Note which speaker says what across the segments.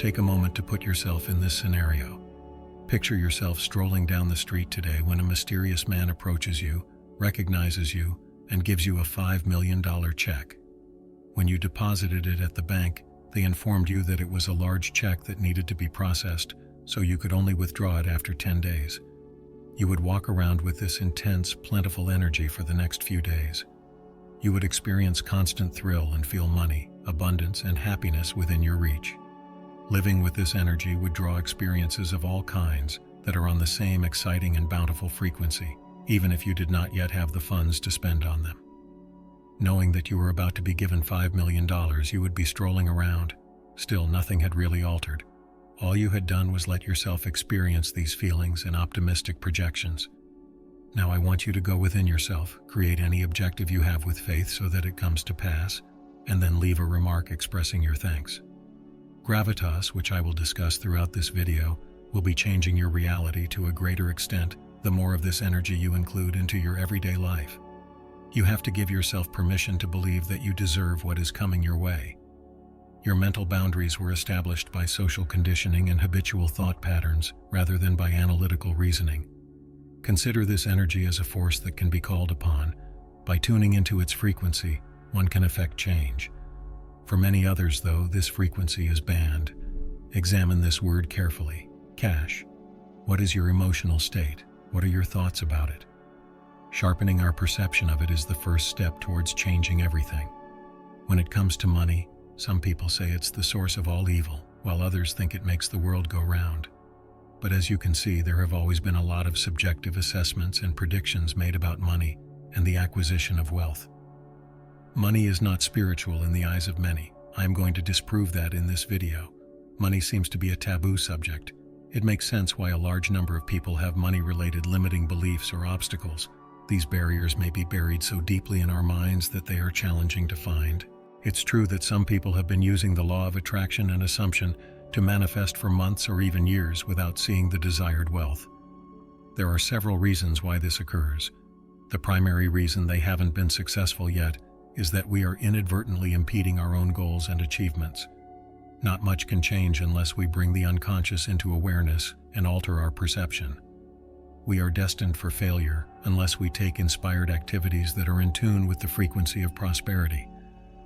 Speaker 1: Take a moment to put yourself in this scenario. Picture yourself strolling down the street today when a mysterious man approaches you, recognizes you, and gives you a $5 million check. When you deposited it at the bank, they informed you that it was a large check that needed to be processed, so you could only withdraw it after 10 days. You would walk around with this intense, plentiful energy for the next few days. You would experience constant thrill and feel money, abundance, and happiness within your reach. Living with this energy would draw experiences of all kinds that are on the same exciting and bountiful frequency, even if you did not yet have the funds to spend on them. Knowing that you were about to be given $5 million, you would be strolling around. Still, nothing had really altered. All you had done was let yourself experience these feelings and optimistic projections. Now I want you to go within yourself, create any objective you have with faith so that it comes to pass, and then leave a remark expressing your thanks. Gravitas, which I will discuss throughout this video, will be changing your reality to a greater extent the more of this energy you include into your everyday life. You have to give yourself permission to believe that you deserve what is coming your way. Your mental boundaries were established by social conditioning and habitual thought patterns rather than by analytical reasoning. Consider this energy as a force that can be called upon. By tuning into its frequency, one can effect change. For many others, though, this frequency is banned. Examine this word carefully. Cash. What is your emotional state? What are your thoughts about it? Sharpening our perception of it is the first step towards changing everything. When it comes to money, some people say it's the source of all evil, while others think it makes the world go round. But as you can see, there have always been a lot of subjective assessments and predictions made about money and the acquisition of wealth. Money is not spiritual in the eyes of many. I am going to disprove that in this video. Money seems to be a taboo subject. It makes sense why a large number of people have money-related limiting beliefs or obstacles. These barriers may be buried so deeply in our minds that they are challenging to find. It's true that some people have been using the law of attraction and assumption to manifest for months or even years without seeing the desired wealth. There are several reasons why this occurs. The primary reason they haven't been successful yet is that we are inadvertently impeding our own goals and achievements. Not much can change unless we bring the unconscious into awareness and alter our perception. We are destined for failure unless we take inspired activities that are in tune with the frequency of prosperity.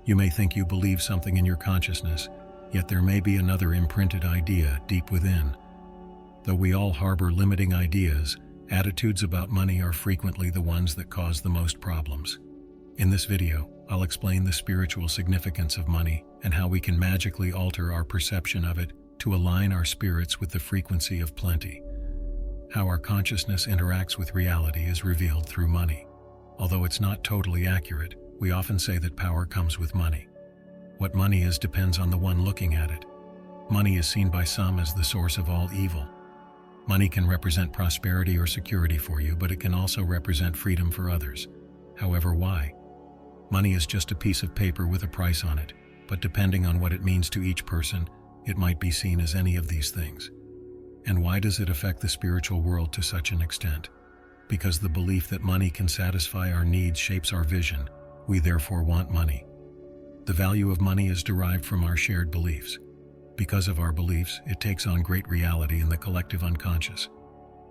Speaker 1: You may think you believe something in your consciousness, yet there may be another imprinted idea deep within. Though we all harbor limiting ideas, attitudes about money are frequently the ones that cause the most problems. In this video, I'll explain the spiritual significance of money and how we can magically alter our perception of it to align our spirits with the frequency of plenty. How our consciousness interacts with reality is revealed through money. Although it's not totally accurate, we often say that power comes with money. What money is depends on the one looking at it. Money is seen by some as the source of all evil. Money can represent prosperity or security for you, but it can also represent freedom for others. However, why? Money is just a piece of paper with a price on it, but depending on what it means to each person, it might be seen as any of these things. And why does it affect the spiritual world to such an extent? Because the belief that money can satisfy our needs shapes our vision. We therefore want money. The value of money is derived from our shared beliefs. Because of our beliefs, it takes on great reality in the collective unconscious.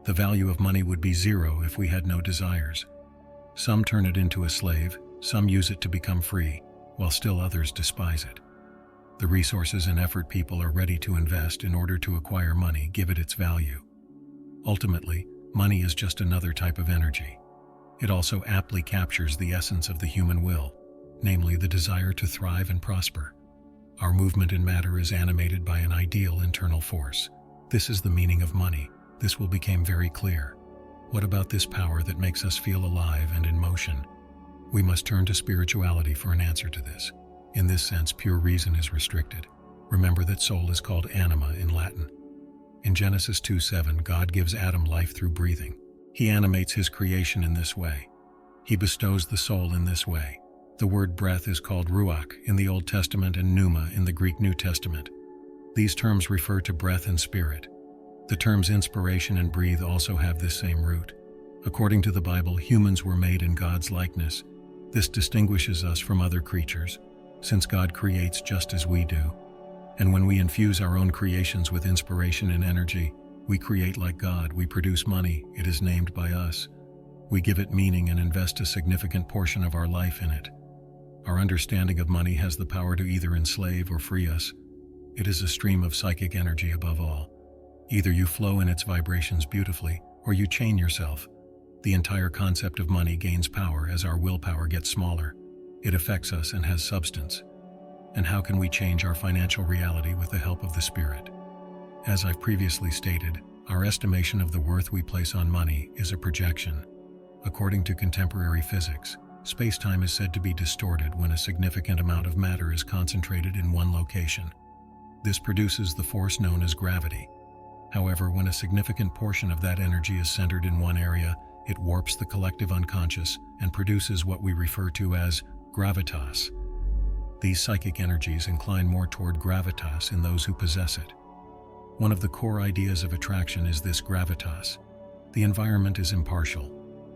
Speaker 1: The value of money would be zero if we had no desires. Some turn it into a slave, some use it to become free, while still others despise it. The resources and effort people are ready to invest in order to acquire money give it its value. Ultimately, money is just another type of energy. It also aptly captures the essence of the human will, namely the desire to thrive and prosper. Our movement in matter is animated by an ideal internal force. This is the meaning of money. This will become very clear. What about this power that makes us feel alive and in motion? We must turn to spirituality for an answer to this. In this sense, pure reason is restricted. Remember that soul is called anima in Latin. In Genesis 2:7, God gives Adam life through breathing. He animates his creation in this way. He bestows the soul in this way. The word breath is called ruach in the Old Testament and pneuma in the Greek New Testament. These terms refer to breath and spirit. The terms inspiration and breathe also have this same root. According to the Bible, humans were made in God's likeness. This distinguishes us from other creatures, since God creates just as we do. And when we infuse our own creations with inspiration and energy, we create like God. We produce money. It is named by us. We give it meaning and invest a significant portion of our life in it. Our understanding of money has the power to either enslave or free us. It is a stream of psychic energy above all. Either you flow in its vibrations beautifully, or you chain yourself. The entire concept of money gains power as our willpower gets smaller. It affects us and has substance. And how can we change our financial reality with the help of the Spirit? As I've previously stated, our estimation of the worth we place on money is a projection. According to contemporary physics, space-time is said to be distorted when a significant amount of matter is concentrated in one location. This produces the force known as gravity. However, when a significant portion of that energy is centered in one area, it warps the collective unconscious and produces what we refer to as gravitas. These psychic energies incline more toward gravitas in those who possess it. One of the core ideas of attraction is this gravitas. The environment is impartial.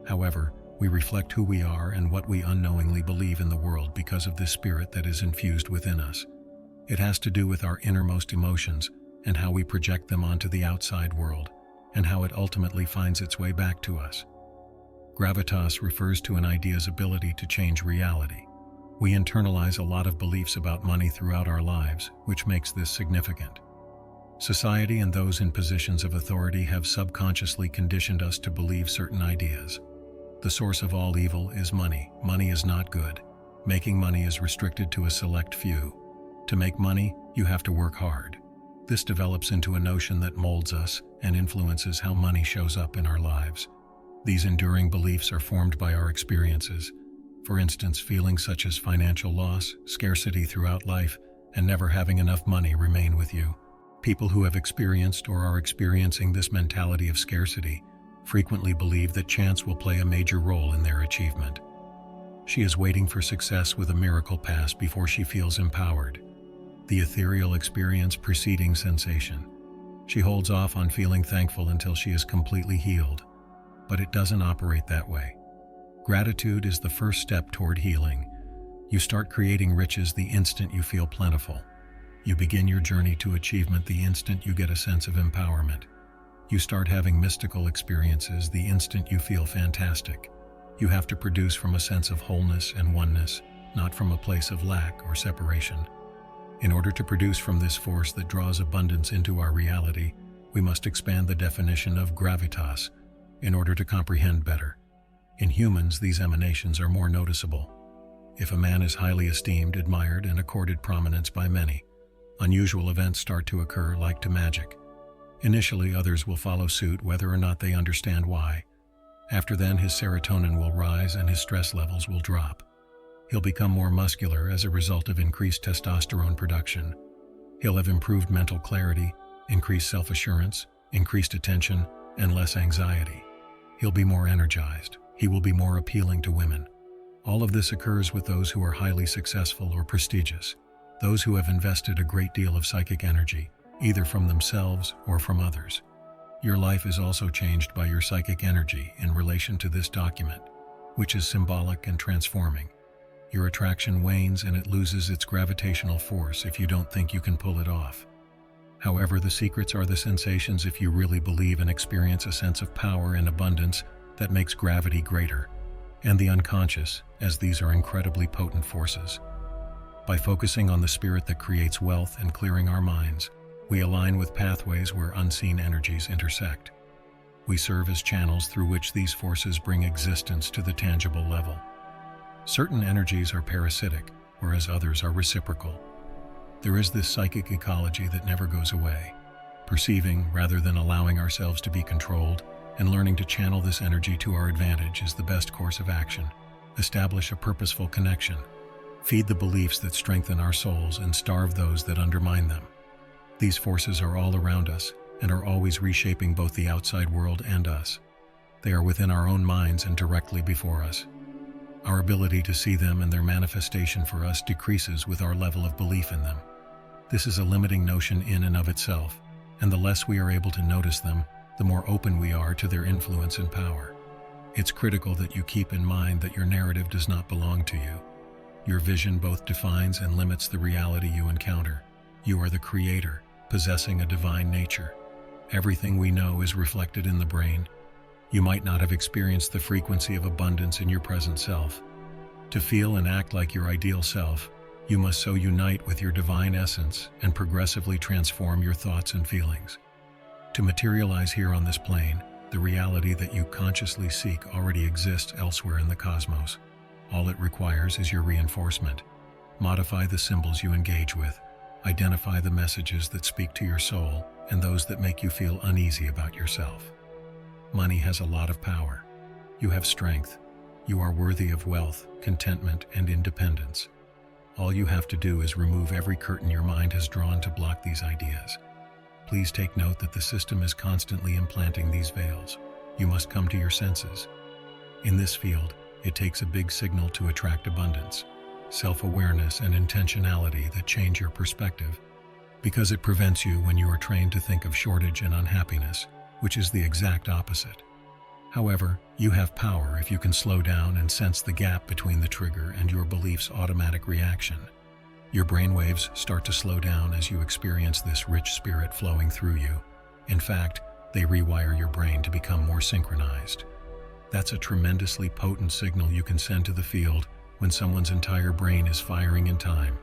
Speaker 1: However, we reflect who we are and what we unknowingly believe in the world because of this spirit that is infused within us. It has to do with our innermost emotions and how we project them onto the outside world, and how it ultimately finds its way back to us. Gravitas refers to an idea's ability to change reality. We internalize a lot of beliefs about money throughout our lives, which makes this significant. Society and those in positions of authority have subconsciously conditioned us to believe certain ideas. The source of all evil is money. Money is not good. Making money is restricted to a select few. To make money, you have to work hard. This develops into a notion that molds us and influences how money shows up in our lives. These enduring beliefs are formed by our experiences. For instance, feelings such as financial loss, scarcity throughout life, and never having enough money remain with you. People who have experienced or are experiencing this mentality of scarcity frequently believe that chance will play a major role in their achievement. She is waiting for success with a miracle pass before she feels empowered. The ethereal experience preceding sensation. She holds off on feeling thankful until she is completely healed. But it doesn't operate that way. Gratitude is the first step toward healing. You start creating riches the instant you feel plentiful. You begin your journey to achievement the instant you get a sense of empowerment. You start having mystical experiences the instant you feel fantastic. You have to produce from a sense of wholeness and oneness, not from a place of lack or separation. In order to produce from this force that draws abundance into our reality, we must expand the definition of gravitas in order to comprehend better. In humans, these emanations are more noticeable. If a man is highly esteemed, admired, and accorded prominence by many, unusual events start to occur like to magic. Initially, others will follow suit whether or not they understand why. After then, his serotonin will rise and his stress levels will drop. He'll become more muscular as a result of increased testosterone production. He'll have improved mental clarity, increased self-assurance, increased attention, and less anxiety. He'll be more energized. He will be more appealing to women. All of this occurs with those who are highly successful or prestigious, those who have invested a great deal of psychic energy, either from themselves or from others. Your life is also changed by your psychic energy in relation to this document, which is symbolic and transforming. Your attraction wanes and it loses its gravitational force if you don't think you can pull it off. However, the secrets are the sensations if you really believe and experience a sense of power and abundance that makes gravity greater, and the unconscious, as these are incredibly potent forces. By focusing on the spirit that creates wealth and clearing our minds, we align with pathways where unseen energies intersect. We serve as channels through which these forces bring existence to the tangible level. Certain energies are parasitic, whereas others are reciprocal. There is this psychic ecology that never goes away. Perceiving rather than allowing ourselves to be controlled, and learning to channel this energy to our advantage is the best course of action. Establish a purposeful connection. Feed the beliefs that strengthen our souls and starve those that undermine them. These forces are all around us and are always reshaping both the outside world and us. They are within our own minds and directly before us. Our ability to see them and their manifestation for us decreases with our level of belief in them. This is a limiting notion in and of itself, and the less we are able to notice them, the more open we are to their influence and power. It's critical that you keep in mind that your narrative does not belong to you. Your vision both defines and limits the reality you encounter. You are the creator, possessing a divine nature. Everything we know is reflected in the brain. You might not have experienced the frequency of abundance in your present self. To feel and act like your ideal self, you must so unite with your divine essence and progressively transform your thoughts and feelings. To materialize here on this plane, the reality that you consciously seek already exists elsewhere in the cosmos. All it requires is your reinforcement. Modify the symbols you engage with. Identify the messages that speak to your soul and those that make you feel uneasy about yourself. Money has a lot of power. You have strength. You are worthy of wealth, contentment, and independence. All you have to do is remove every curtain your mind has drawn to block these ideas. Please take note that the system is constantly implanting these veils. You must come to your senses. In this field, it takes a big signal to attract abundance, self-awareness, and intentionality that change your perspective, because it prevents you when you are trained to think of shortage and unhappiness, which is the exact opposite. However, you have power if you can slow down and sense the gap between the trigger and your belief's automatic reaction. Your brainwaves start to slow down as you experience this rich spirit flowing through you. In fact, they rewire your brain to become more synchronized. That's a tremendously potent signal you can send to the field when someone's entire brain is firing in time.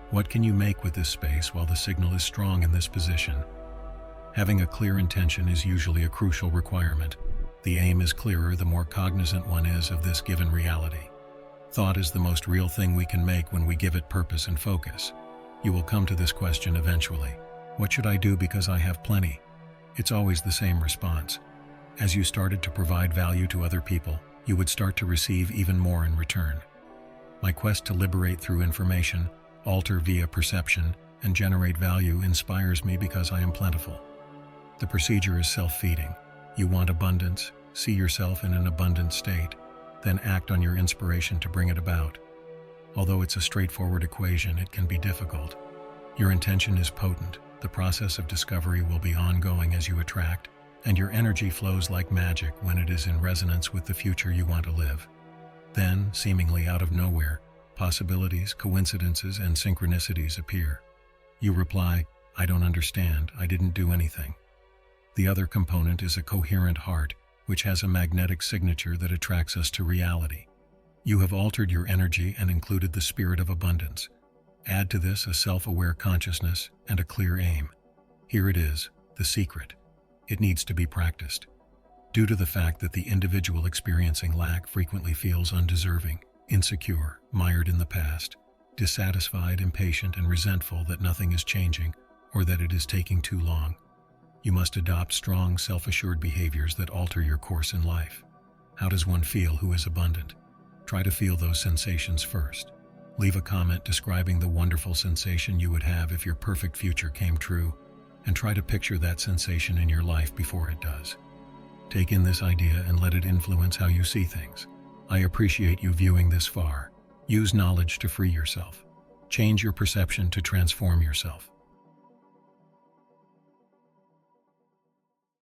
Speaker 1: What can you make with this space while the signal is strong in this position? Having a clear intention is usually a crucial requirement. The aim is clearer the more cognizant one is of this given reality. Thought is the most real thing we can make when we give it purpose and focus. You will come to this question eventually. What should I do because I have plenty? It's always the same response. As you started to provide value to other people, you would start to receive even more in return. My quest to liberate through information, alter via perception, and generate value inspires me because I am plentiful. The procedure is self-feeding. You want abundance, see yourself in an abundant state, then act on your inspiration to bring it about. Although it's a straightforward equation, it can be difficult. Your intention is potent. The process of discovery will be ongoing as you attract, and your energy flows like magic when it is in resonance with the future you want to live. Then, seemingly out of nowhere, possibilities, coincidences, and synchronicities appear. You reply, "I don't understand, I didn't do anything." The other component is a coherent heart, which has a magnetic signature that attracts us to reality. You have altered your energy and included the spirit of abundance. Add to this a self-aware consciousness and a clear aim. Here it is, the secret. It needs to be practiced. Due to the fact that the individual experiencing lack frequently feels undeserving, insecure, mired in the past, dissatisfied, impatient, and resentful that nothing is changing or that it is taking too long. You must adopt strong, self-assured behaviors that alter your course in life. How does one feel who is abundant? Try to feel those sensations first. Leave a comment describing the wonderful sensation you would have if your perfect future came true, and try to picture that sensation in your life before it does. Take in this idea and let it influence how you see things. I appreciate you viewing this far. Use knowledge to free yourself. Change your perception to transform yourself.